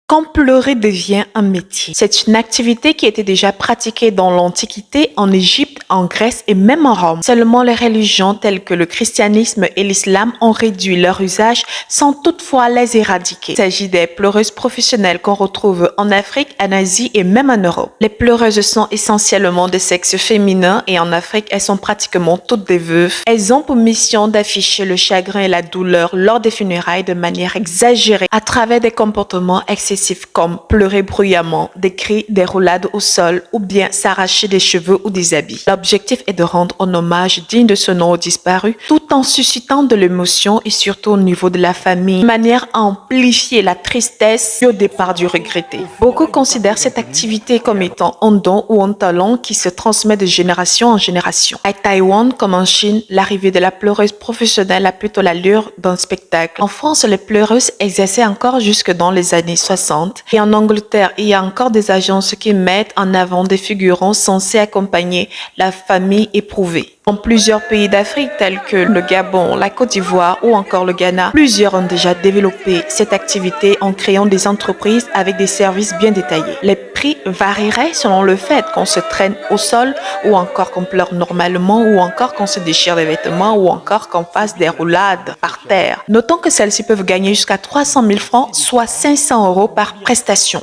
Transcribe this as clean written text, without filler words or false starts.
Quand pleurer devient un métier. C'est une activité qui était déjà pratiquée dans l'Antiquité, en Égypte, en Grèce et même en Rome. Seulement les religions telles que le christianisme et l'islam ont réduit leur usage sans toutefois les éradiquer. Il s'agit des pleureuses professionnelles qu'on retrouve en Afrique, en Asie et même en Europe. Les pleureuses sont essentiellement de sexe féminin et en Afrique, elles sont pratiquement toutes des veuves. Elles ont pour mission d'afficher le chagrin et la douleur lors des funérailles de manière exagérée à travers des comportements excessifs comme pleurer bruyamment, des cris, des roulades au sol ou bien s'arracher des cheveux ou des habits. L'objectif est de rendre un hommage digne de ce nom disparu tout en suscitant de l'émotion et surtout au niveau de la famille, de manière à amplifier la tristesse au départ du regretté. Beaucoup considèrent cette activité comme étant un don ou un talent qui se transmet de génération en génération. À Taïwan comme en Chine, l'arrivée de la pleureuse professionnelle a plutôt l'allure d'un spectacle. En France, les pleureuses exerçaient encore jusque dans les années 60. Et en Angleterre, il y a encore des agences qui mettent en avant des figurants censés accompagner la famille éprouvée. Dans plusieurs pays d'Afrique tels que le Gabon, la Côte d'Ivoire ou encore le Ghana, plusieurs ont déjà développé cette activité en créant des entreprises avec des services bien détaillés. Les prix varieraient selon le fait qu'on se traîne au sol ou encore qu'on pleure normalement ou encore qu'on se déchire des vêtements ou encore qu'on fasse des roulades par terre. Notons que celles-ci peuvent gagner jusqu'à 300 000 francs, soit 500 € par prestation.